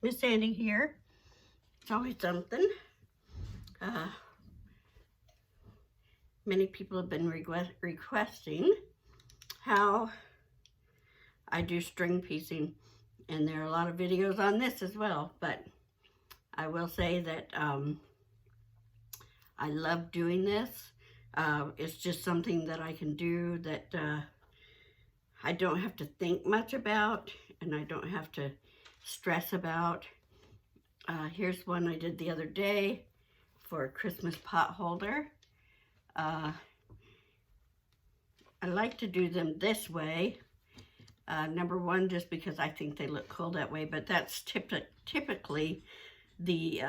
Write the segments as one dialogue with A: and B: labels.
A: Miss Sandy here. It's always something. Many people have been requesting how I do string piecing, and there are a lot of videos on this as well, but I will say that I love doing this. It's just something that I can do that I don't have to think much about, and I don't have to stress about. Here's one I did the other day for a Christmas pot holder. I like to do them this way. Number one, just because I think they look cool that way, but that's typically the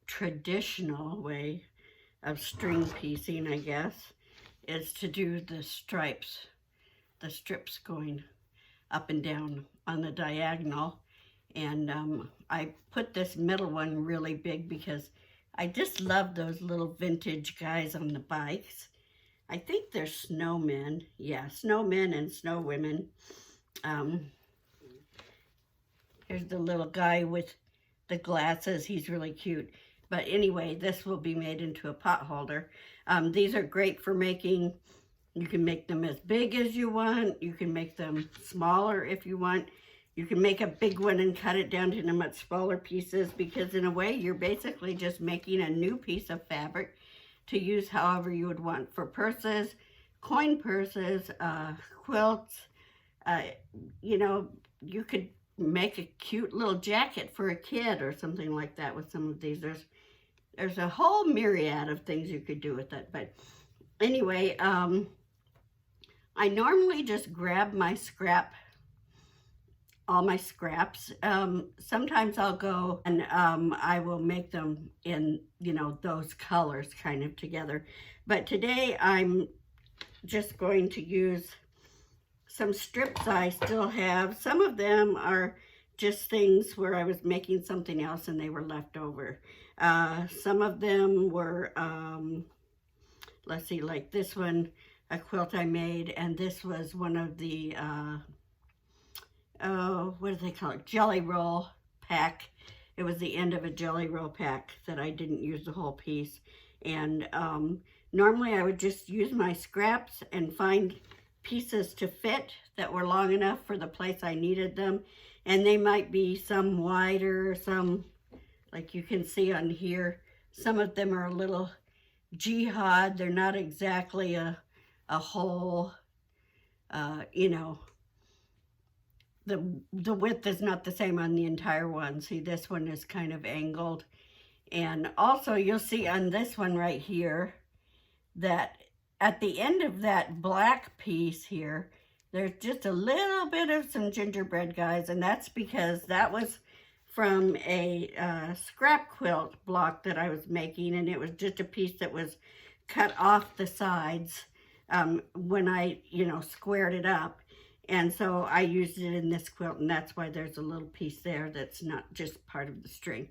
A: traditional way of string piecing, I guess, is to do the stripes, the strips going up and down on the diagonal. And I put this middle one really big because I just love those little vintage guys on the bikes. I think they're snowmen. Yeah, snowmen and snow women. Here's the little guy with the glasses. He's really cute. But anyway, this will be made into a pot holder. These are great for making. You can make them as big as you want. You can make them smaller if you want. You can make a big one and cut it down into much smaller pieces, because in a way you're basically just making a new piece of fabric to use however you would want for purses, coin purses, quilts. You know, you could make a cute little jacket for a kid or something like that with some of these. There's a whole myriad of things you could do with it. But anyway, I normally just grab my all my scraps. Sometimes I'll go and I will make them in, you know, those colors kind of together. But today I'm just going to use some strips I still have. Some of them are just things where I was making something else and they were left over. Some of them were, let's see, like this one, a quilt I made, and this was one of the what do they call it? Jelly roll pack. It was the end of a jelly roll pack that I didn't use the whole piece. And normally I would just use my scraps and find pieces to fit that were long enough for the place I needed them. And they might be some wider, some, like you can see on here, some of them are a little jihad. They're not exactly a whole, you know, the width is not the same on the entire one. See, this one is kind of angled. And also you'll see on this one right here that at the end of that black piece here, there's just a little bit of some gingerbread guys, and that's because that was from a scrap quilt block that I was making, and it was just a piece that was cut off the sides when I, you know, squared it up. And so I used it in this quilt, and that's why there's a little piece there that's not just part of the string.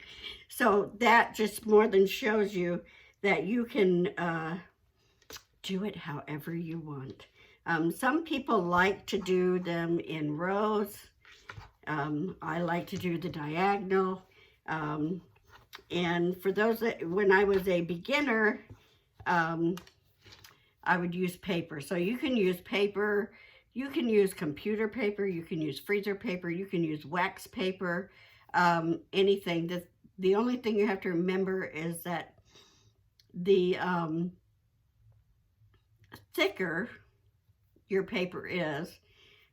A: So that just more than shows you that you can do it however you want. Some people like to do them in rows. I like to do the diagonal. And for those that, when I was a beginner, I would use paper. So you can use paper. You can use computer paper, you can use freezer paper, you can use wax paper, anything. The only thing you have to remember is that the thicker your paper is,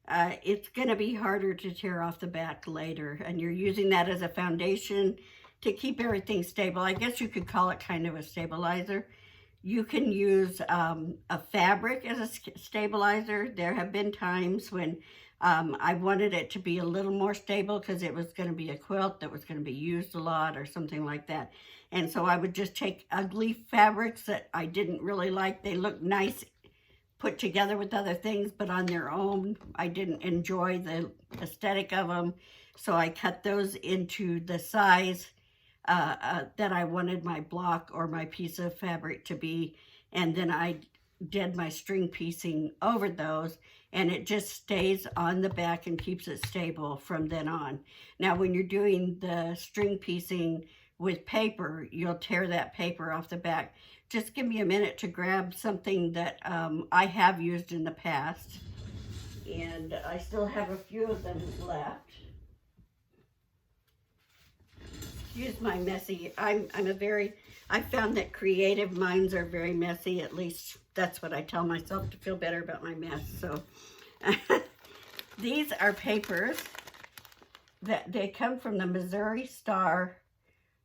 A: it's going to be harder to tear off the back later. And you're using that as a foundation to keep everything stable. I guess you could call it kind of a stabilizer. You can use a fabric as a stabilizer. There have been times when I wanted it to be a little more stable because it was going to be a quilt that was going to be used a lot or something like that. And so I would just take ugly fabrics that I didn't really like. They looked nice put together with other things, but on their own, I didn't enjoy the aesthetic of them. So I cut those into the size that I wanted my block or my piece of fabric to be, and then I did my string piecing over those, and it just stays on the back and keeps it stable from then on. Now, when you're doing the string piecing with paper, you'll tear that paper off the back. Just give me a minute to grab something that I have used in the past, and I still have a few of them left. Excuse my messy, I found that creative minds are very messy. At least that's what I tell myself to feel better about my mess. So these are papers that they come from the Missouri Star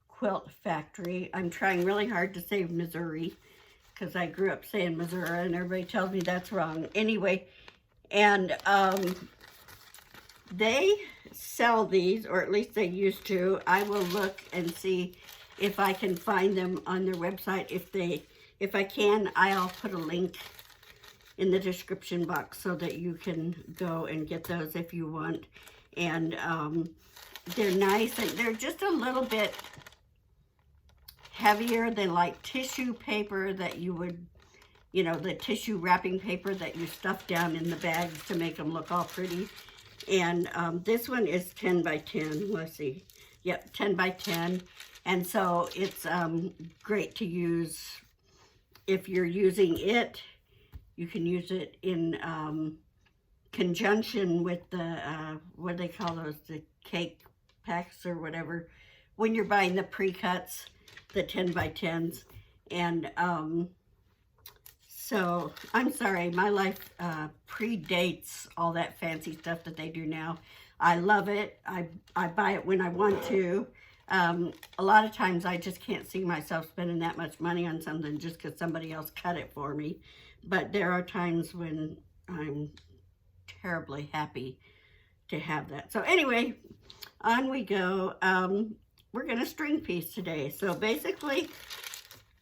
A: Quilt Factory. I'm trying really hard to say Missouri because I grew up saying Missouri and everybody tells me that's wrong. Anyway, and they sell these, or at least they used to. I will look and see if I can find them on their website. If I can, I'll put a link in the description box so that you can go and get those if you want. And they're nice, and they're just a little bit heavier than like tissue paper that you would, you know, the tissue wrapping paper that you stuff down in the bags to make them look all pretty. And this one is 10 by 10. Let's see. Yep, 10 by 10. And so it's great to use if you're using it. You can use it in conjunction with the, what do they call those? The cake packs or whatever. When you're buying the pre-cuts, the 10 by 10s. And so I'm sorry, my life predates all that fancy stuff that they do now. I love it. I buy it when I want to. A lot of times I just can't see myself spending that much money on something just because somebody else cut it for me. But there are times when I'm terribly happy to have that. So anyway, on we go. We're going to string piece today. So basically,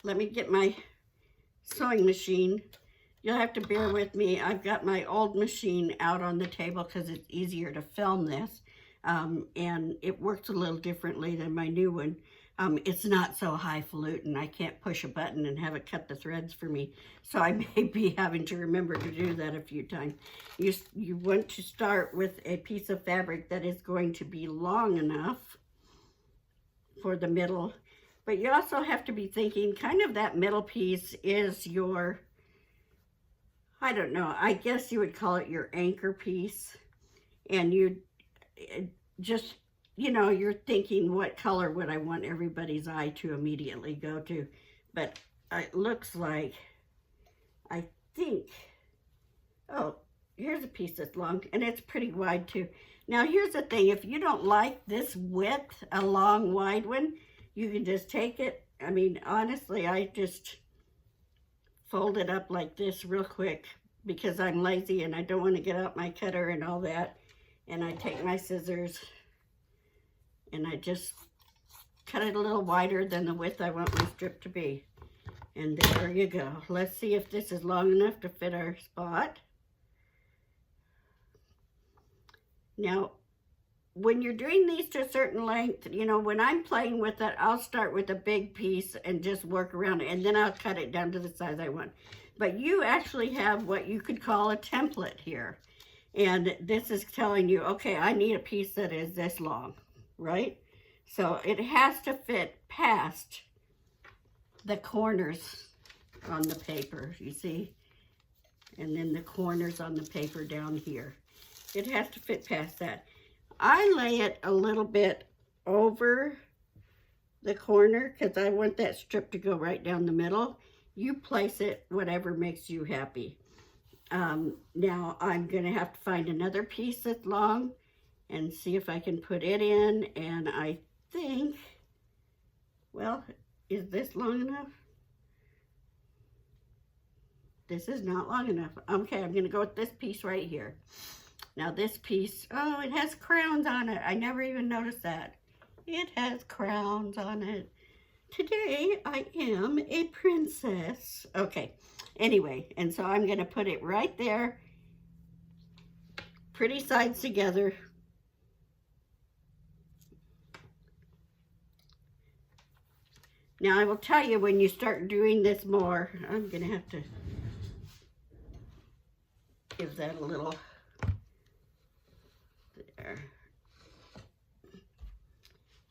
A: let me get my sewing machine. You'll have to bear with me. I've got my old machine out on the table because it's easier to film this. And it works a little differently than my new one. It's not so highfalutin. I can't push a button and have it cut the threads for me. So I may be having to remember to do that a few times. You want to start with a piece of fabric that is going to be long enough for the middle. But you also have to be thinking kind of that middle piece is your, I don't know, I guess you would call it your anchor piece. And you just, you know, you're thinking what color would I want everybody's eye to immediately go to. But it looks like, I think, oh, here's a piece that's long and it's pretty wide too. Now here's the thing, if you don't like this width, a long wide one, you can just take it. I mean, honestly, I just fold it up like this real quick because I'm lazy and I don't want to get out my cutter and all that. And I take my scissors and I just cut it a little wider than the width I want my strip to be. And there you go. Let's see if this is long enough to fit our spot. Now, when you're doing these to a certain length, you know, when I'm playing with it, I'll start with a big piece and just work around it, and then I'll cut it down to the size I want. But you actually have what you could call a template here. And this is telling you, okay, I need a piece that is this long, right? So it has to fit past the corners on the paper, you see? And then the corners on the paper down here. It has to fit past that. I lay it a little bit over the corner because I want that strip to go right down the middle. You place it whatever makes you happy. Now I'm going to have to find another piece that's long and see if I can put it in. And I think, well, is this long enough? This is not long enough. Okay, I'm going to go with this piece right here. Now this piece, oh, it has crowns on it. I never even noticed that. It has crowns on it. Today I am a princess. Okay, anyway, and so I'm going to put it right there. Pretty sides together. Now I will tell you when you start doing this more, I'm going to have to give that a little there.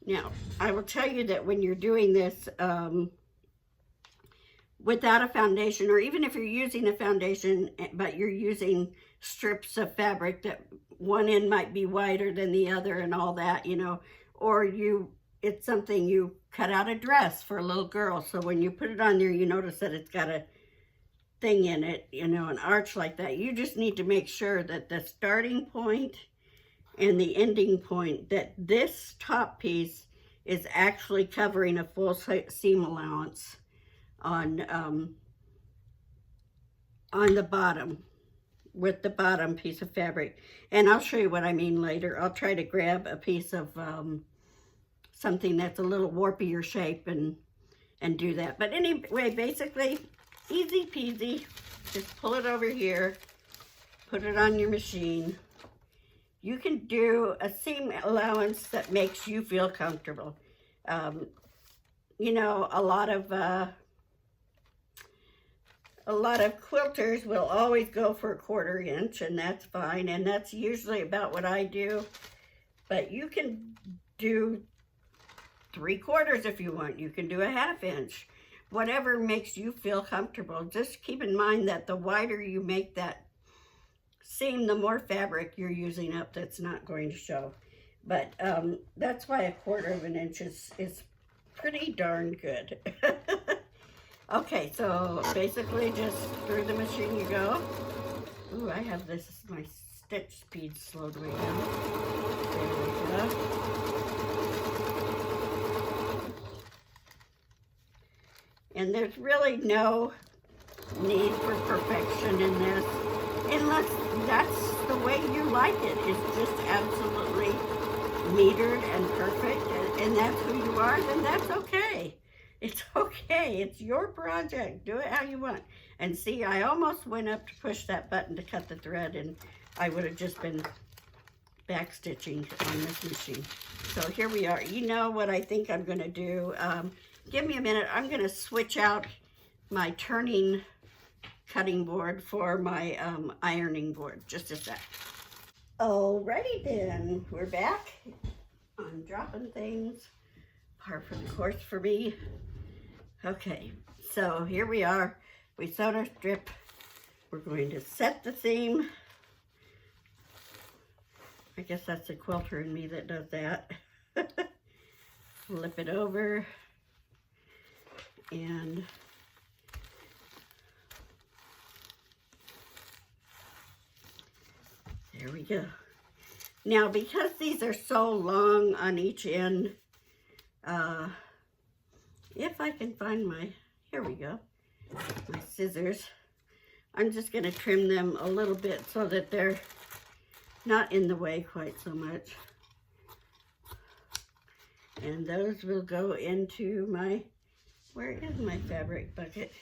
A: Now, I will tell you that when you're doing this without a foundation, or even if you're using a foundation, but you're using strips of fabric that one end might be wider than the other and all that, you know, or it's something you cut out a dress for a little girl. So when you put it on there, you notice that it's got a thing in it, you know, an arch like that. You just need to make sure that the starting point and the ending point, that this top piece is actually covering a full seam allowance on the bottom, with the bottom piece of fabric. And I'll show you what I mean later. I'll try to grab a piece of something that's a little warpier shape and do that. But anyway, basically, easy peasy. Just pull it over here, put it on your machine. You can do a seam allowance that makes you feel comfortable. You know, a lot of quilters will always go for a 1/4 inch, and that's fine, and that's usually about what I do. But you can do 3/4 if you want. You can do a 1/2 inch. Whatever makes you feel comfortable. Just keep in mind that the wider you make that seam, the more fabric you're using up that's not going to show. But that's why a 1/4 inch is pretty darn good. Okay, so basically just through the machine you go. Ooh, I have my stitch speed slowed way down. There we go. And there's really no need for perfection in this, unless that's the way you like it. It's just absolutely metered and perfect, and that's who you are, then that's okay. It's okay. It's your project. Do it how you want. And see, I almost went up to push that button to cut the thread, and I would have just been back stitching on this machine. So here we are. You know what I think I'm going to do. Give me a minute. I'm going to switch out my turning cutting board for my ironing board. Just a sec. Alrighty then. We're back. I'm dropping things. Par for the course for me. Okay, so here we are. We sewed our strip. We're going to set the seam. I guess that's the quilter in me that does that. Flip it over. And there we go. Now, because these are so long on each end, if I can find here we go, my scissors, I'm just going to trim them a little bit so that they're not in the way quite so much. And those will go into where is my fabric bucket?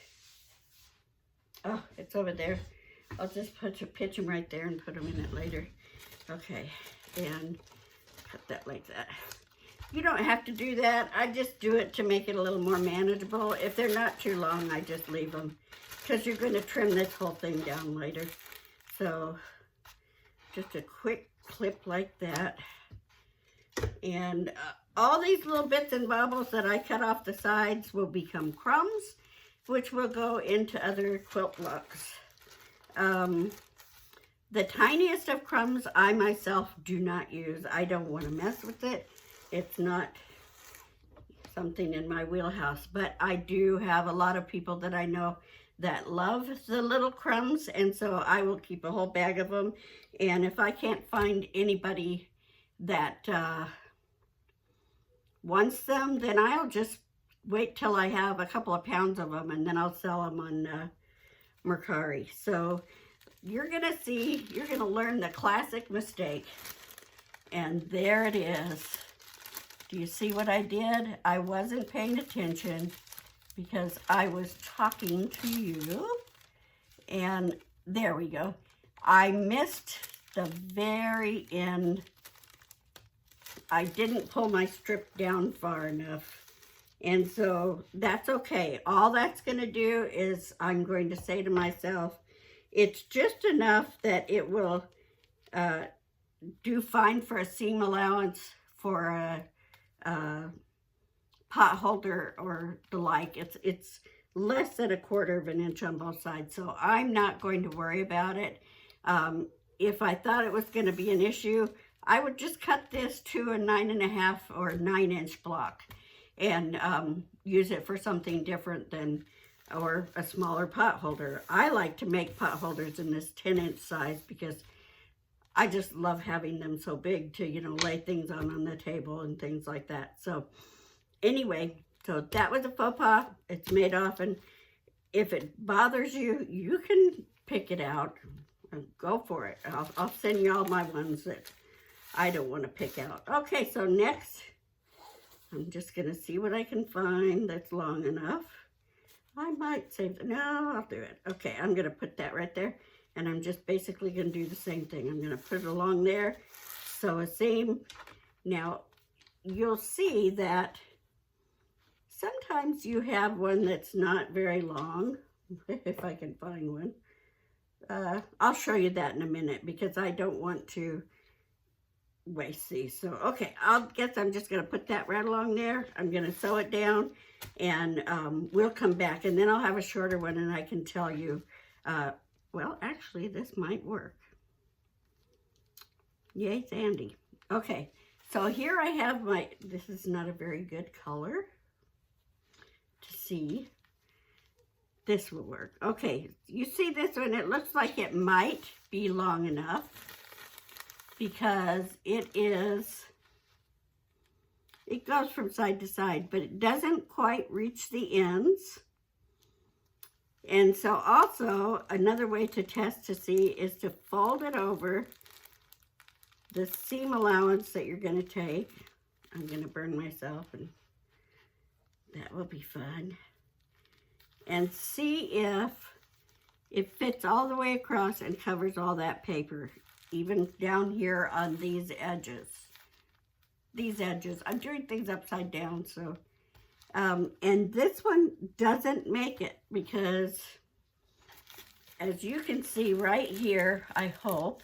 A: Oh, it's over there. I'll just pitch them right there and put them in it later. Okay, and cut that like that. You don't have to do that. I just do it to make it a little more manageable. If they're not too long, I just leave them, because you're going to trim this whole thing down later. So just a quick clip like that. And all these little bits and bobbles that I cut off the sides will become crumbs, which will go into other quilt looks. The tiniest of crumbs I myself do not use. I don't want to mess with it. It's not something in my wheelhouse, but I do have a lot of people that I know that love the little crumbs, and so I will keep a whole bag of them. And if I can't find anybody that wants them, then I'll just wait till I have a couple of pounds of them, and then I'll sell them on Mercari. So you're gonna see, you're gonna learn the classic mistake. And there it is. Do you see what I did? I wasn't paying attention because I was talking to you. And there we go. I missed the very end. I didn't pull my strip down far enough. And so that's okay. All that's going to do is I'm going to say to myself, It's just enough that it will do fine for a seam allowance for a pot holder or the like. It's less than 1/4 of an inch on both sides, so I'm not going to worry about it. If I thought it was going to be an issue, I would just cut this to a 9.5 or 9-inch block and use it for something different than, or a smaller pot holder. I like to make pot holders in this 10-inch size because I just love having them so big to, you know, lay things on the table and things like that. So anyway, so that was a faux pas. It's made off, and if it bothers you, you can pick it out and go for it. I'll send you all my ones that I don't want to pick out. Okay, so next, I'm just going to see what I can find that's long enough. I might save it. No, I'll do it. Okay, I'm going to put that right there, and I'm just basically going to do the same thing. I'm going to put it along there, sew a seam. Now, you'll see that sometimes you have one that's not very long, if I can find one. I'll show you that in a minute because I don't want to waste these. So, okay, I guess I'm just going to put that right along there. I'm going to sew it down, and we'll come back, and then I'll have a shorter one, and I can tell you, well, actually, this might work. Yay, Sandy. Okay, so here I have my, this is not a very good color to see. This will work. Okay, you see this one, it looks like it might be long enough because it goes from side to side, but it doesn't quite reach the ends. And so also, another way to test to see is to fold it over the seam allowance that you're going to take. I'm going to burn myself, and that will be fun. And see if it fits all the way across and covers all that paper, even down here on these edges. These edges. I'm doing things upside down, so. And this one doesn't make it because, as you can see right here, I hope,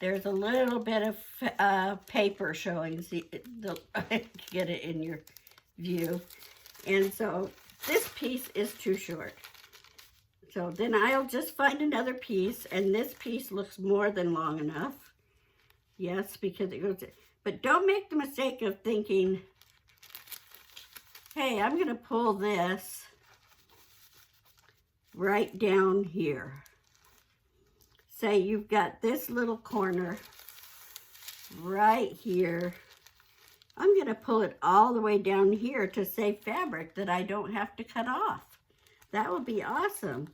A: there's a little bit of paper showing. See, get it in your view. And so this piece is too short. So then I'll just find another piece, and this piece looks more than long enough. Yes, because it goes, but don't make the mistake of thinking, hey, I'm going to pull this right down here. Say you've got this little corner right here. I'm going to pull it all the way down here to save fabric that I don't have to cut off. That would be awesome.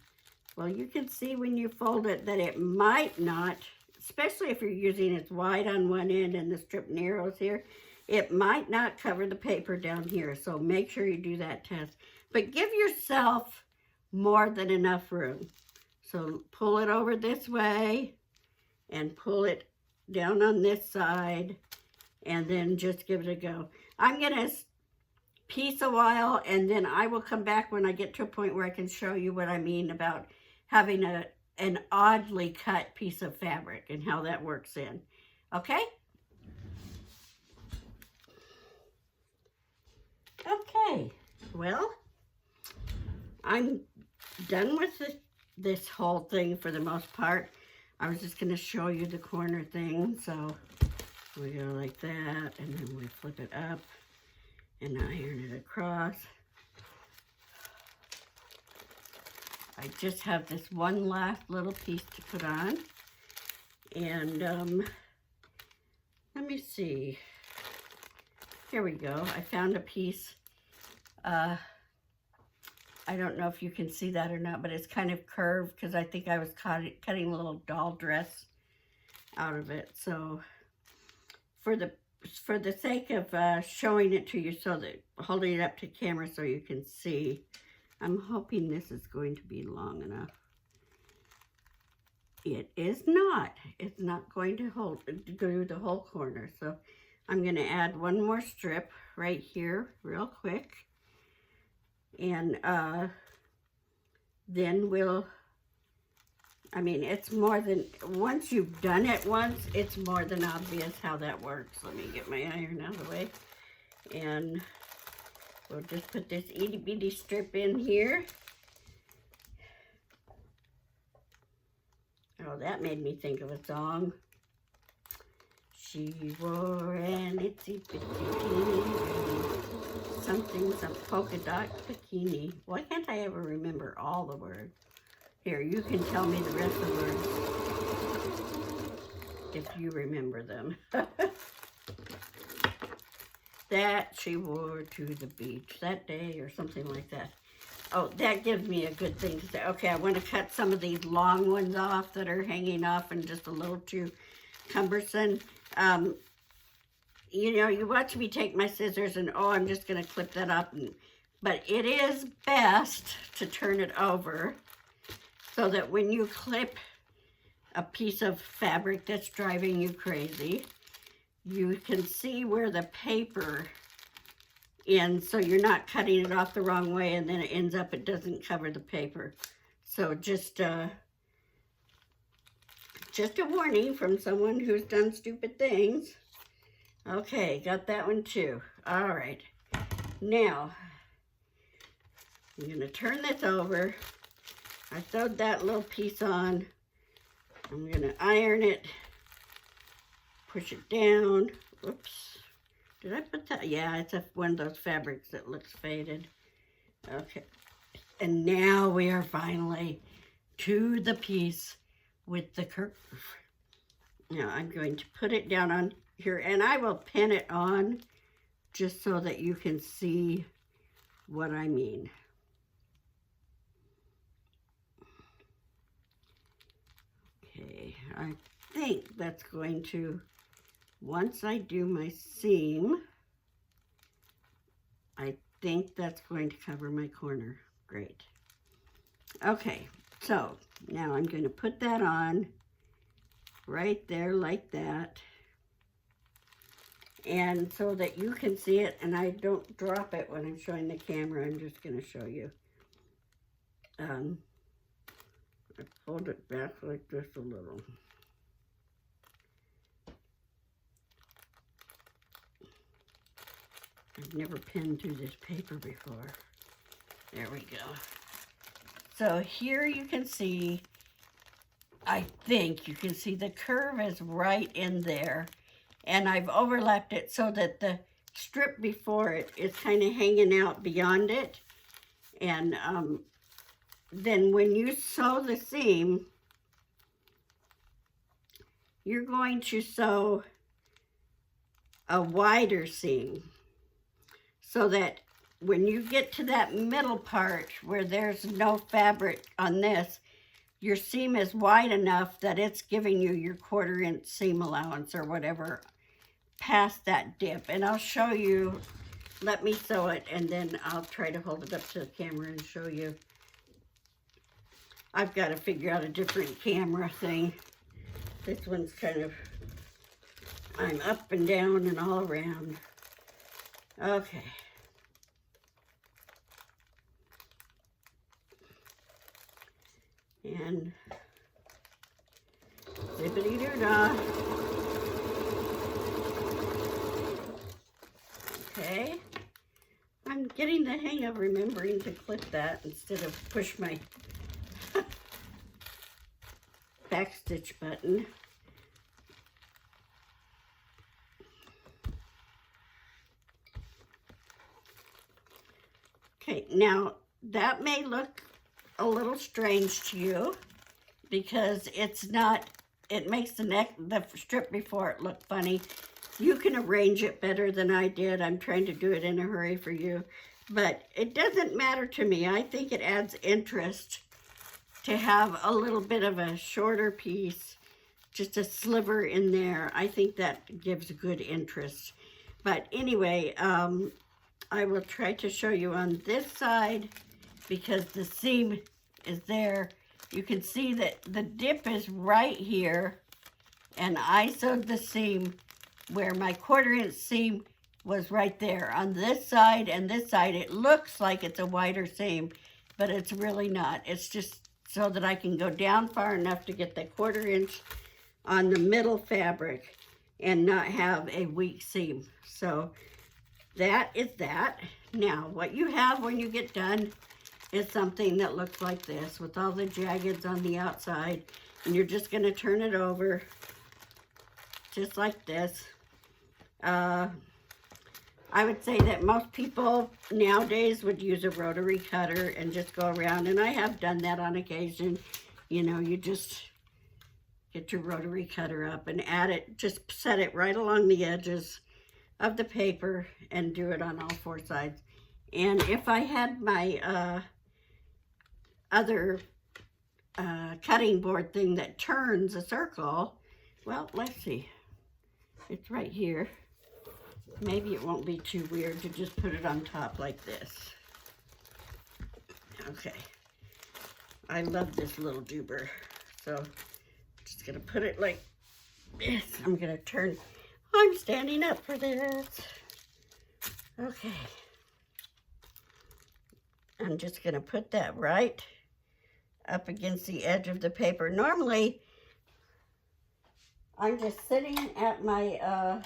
A: Well, you can see when you fold it that it might not, especially if you're using it wide on one end and the strip narrows here, it might not cover the paper down here. So make sure you do that test. But give yourself more than enough room. So pull it over this way and pull it down on this side, and then just give it a go. I'm going to piece a while, and then I will come back when I get to a point where I can show you what I mean about having an oddly cut piece of fabric and how that works in. Okay? Okay, well, I'm done with this whole thing for the most part. I was just going to show you the corner thing, so we go like that, and then we flip it up and iron it across. I just have this one last little piece to put on, and let me see. Here we go. I found a piece. I don't know if you can see that or not, but it's kind of curved because I think I was cutting a little doll dress out of it. So for the sake of showing it to you, so that holding it up to camera so you can see, I'm hoping this is going to be long enough. It is not. It's not going to go the whole corner. So I'm going to add one more strip right here real quick. And then we'll I mean, it's more than, once you've done it once, it's more than obvious how that works. Let me get my iron out of the way. And we'll just put this itty bitty strip in here. Oh, that made me think of a song. She wore an itsy bitsy teeny something, some polka dot bikini. Why can't I ever remember all the words? Here, you can tell me the rest of the words if you remember them. That she wore to the beach that day or something like that. Oh, that gives me a good thing to say. Okay, I want to cut some of these long ones off that are hanging off and just a little too cumbersome. You know, you watch me take my scissors and, oh, I'm just going to clip that up. But it is best to turn it over so that when you clip a piece of fabric that's driving you crazy, you can see where the paper ends, so you're not cutting it off the wrong way and then it ends up, it doesn't cover the paper. So just a warning from someone who's done stupid things. Okay, got that one too. All right, now I'm gonna turn this over. I sewed that little piece on. I'm gonna iron it, push it down. Whoops, did I put that? Yeah, it's one of those fabrics that looks faded. Okay, and now we are finally to the piece with the curve. Now I'm going to put it down on here, and I will pin it on just so that you can see what I mean. Okay, I think that's going to, once I do my seam, I think that's going to cover my corner. Great. Okay, so now I'm going to put that on right there like that. And so that you can see it and I don't drop it when I'm showing the camera, I'm just going to show you. I pulled it back like this a little. I've never pinned through this paper before. There we go. So here you can see, I think you can see the curve is right in there. And I've overlapped it so that the strip before it is kind of hanging out beyond it. And then when you sew the seam, you're going to sew a wider seam so that when you get to that middle part where there's no fabric on this, your seam is wide enough that it's giving you your 1/4 inch seam allowance or whatever past that dip. And I'll show you, let me sew it and then I'll try to hold it up to the camera and show you. I've got to figure out a different camera thing. This one's kind of, I'm up and down and all around. Okay. And zippity-doo-dah. Okay. I'm getting the hang of remembering to clip that instead of push my back stitch button. Okay, now that may look a little strange to you because it's not, it makes the strip before it look funny. You can arrange it better than I did. I'm trying to do it in a hurry for you, but it doesn't matter to me. I think it adds interest to have a little bit of a shorter piece, just a sliver in there. I think that gives good interest. But anyway, I will try to show you on this side because the seam is there. You can see that the dip is right here, and I sewed the seam where my 1/4 inch seam was right there. On this side and this side, it looks like it's a wider seam, but it's really not. It's just so that I can go down far enough to get the 1/4 inch on the middle fabric and not have a weak seam. So that is that. Now, what you have when you get done is something that looks like this with all the jaggeds on the outside, and you're just going to turn it over just like this. I would say that most people nowadays would use a rotary cutter and just go around, and I have done that on occasion. You know, you just get your rotary cutter up and add it, just set it right along the edges of the paper and do it on all 4 sides. And if I had my other cutting board thing that turns a circle, well, let's see. It's right here. Maybe it won't be too weird to just put it on top like this. Okay. I love this little doober. So I'm just going to put it like this. I'm going to turn. I'm standing up for this. Okay. I'm just going to put that right up against the edge of the paper. Normally, I'm just sitting at my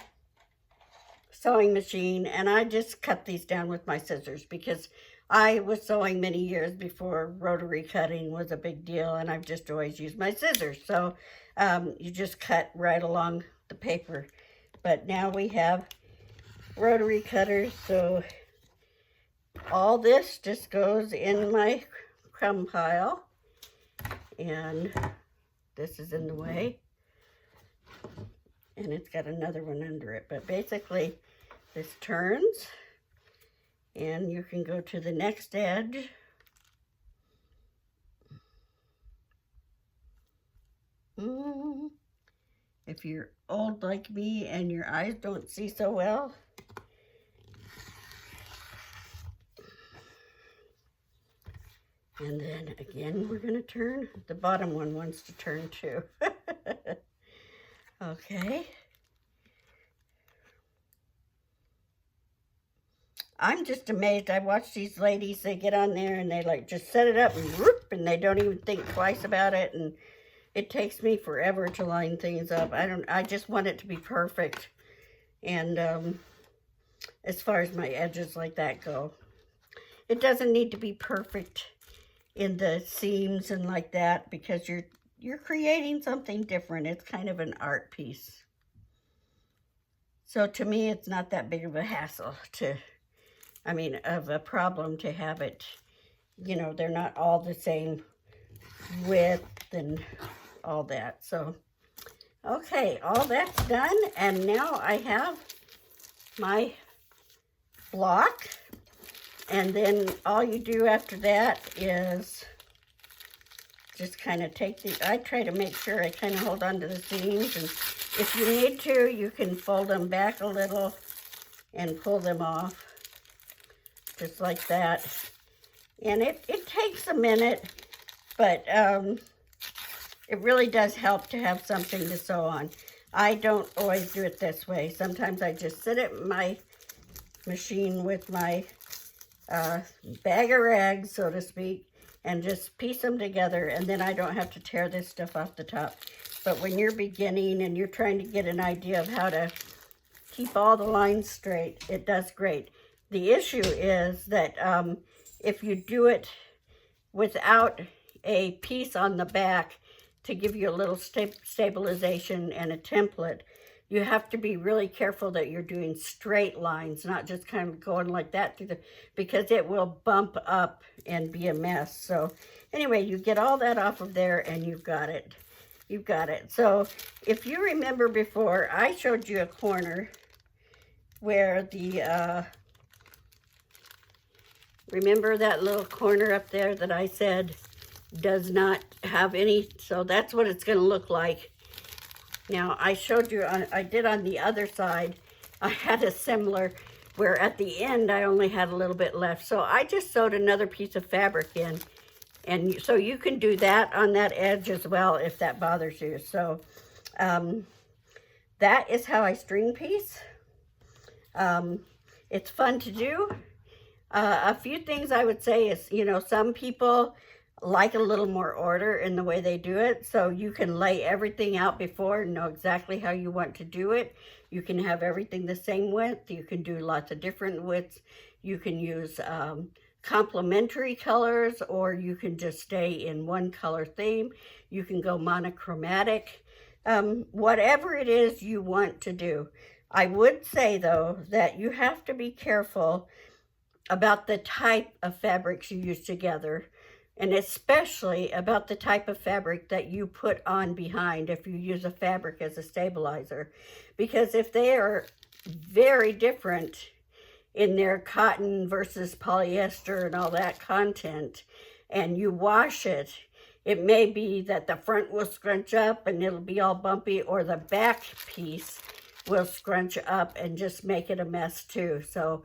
A: sewing machine, and I just cut these down with my scissors because I was sewing many years before rotary cutting was a big deal, and I've just always used my scissors. So you just cut right along the paper. But now we have rotary cutters, so all this just goes in my crumb pile, and this is in the way, and it's got another one under it. But basically this turns, and you can go to the next edge. If you're old like me and your eyes don't see so well, and then again we're going to turn. The bottom one wants to turn too. Okay. I'm just amazed. I watch these ladies, they get on there and they like just set it up and whoop, and they don't even think twice about it, and it takes me forever to line things up. I just want it to be perfect. And as far as my edges like that go, it doesn't need to be perfect in the seams and like that, because you're creating something different. It's kind of an art piece. So to me, it's not that big of a hassle of a problem to have it, you know, they're not all the same width and all that. So, okay, all that's done, and now I have my block, and then all you do after that is just kind of take I try to make sure I kind of hold on to the seams, and if you need to, you can fold them back a little and pull them off, just like that. And it takes a minute, but it really does help to have something to sew on. I don't always do it this way. Sometimes I just sit at my machine with my bag of rags, so to speak, and just piece them together, and then I don't have to tear this stuff off the top. But when you're beginning and you're trying to get an idea of how to keep all the lines straight, it does great. The issue is that if you do it without a piece on the back to give you a little stabilization and a template, you have to be really careful that you're doing straight lines, not just kind of going like that because it will bump up and be a mess. So anyway, you get all that off of there, and you've got it. You've got it. So if you remember before, I showed you a corner where the remember that little corner up there that I said does not have any? So that's what it's going to look like. Now, I showed you, I did on the other side, I had a similar, where at the end I only had a little bit left. So I just sewed another piece of fabric in. And so you can do that on that edge as well if that bothers you. So that is how I string piece. It's fun to do. A few things I would say is, you know, some people like a little more order in the way they do it. So you can lay everything out before and know exactly how you want to do it. You can have everything the same width. You can do lots of different widths. You can use complementary colors, or you can just stay in one color theme. You can go monochromatic, whatever it is you want to do. I would say though that you have to be careful about the type of fabrics you use together, and especially about the type of fabric that you put on behind if you use a fabric as a stabilizer. Because if they are very different in their cotton versus polyester and all that content, and you wash it, it may be that the front will scrunch up and it'll be all bumpy, or the back piece will scrunch up and just make it a mess too. So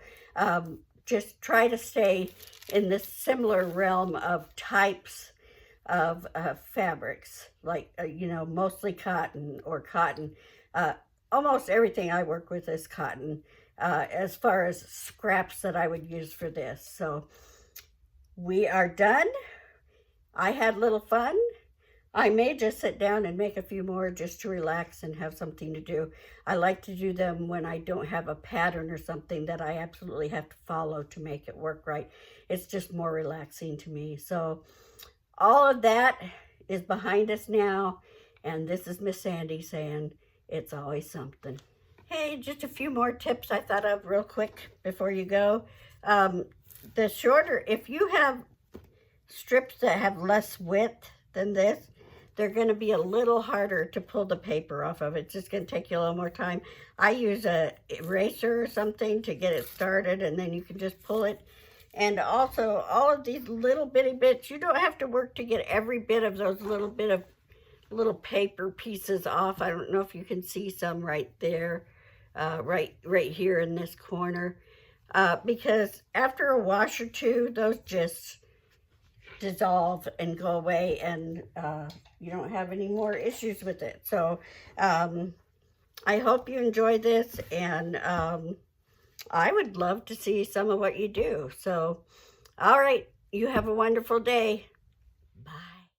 A: just try to stay in this similar realm of types of fabrics, like, you know, mostly cotton or cotton. Almost everything I work with is cotton, as far as scraps that I would use for this. So we are done. I had a little fun. I may just sit down and make a few more just to relax and have something to do. I like to do them when I don't have a pattern or something that I absolutely have to follow to make it work right. It's just more relaxing to me. So all of that is behind us now. And this is Miss Sandy saying, it's always something. Hey, just a few more tips I thought of real quick before you go. The shorter, if you have strips that have less width than this, they're going to be a little harder to pull the paper off of. It's just going to take you a little more time. I use a eraser or something to get it started, and then you can just pull it. And also, all of these little bitty bits, you don't have to work to get every bit of those little paper pieces off. I don't know if you can see some right there, right here in this corner, because after a wash or two, those just dissolve and go away, and you don't have any more issues with it. So I hope you enjoy this, and I would love to see some of what you do. So all right, you have a wonderful day. Bye.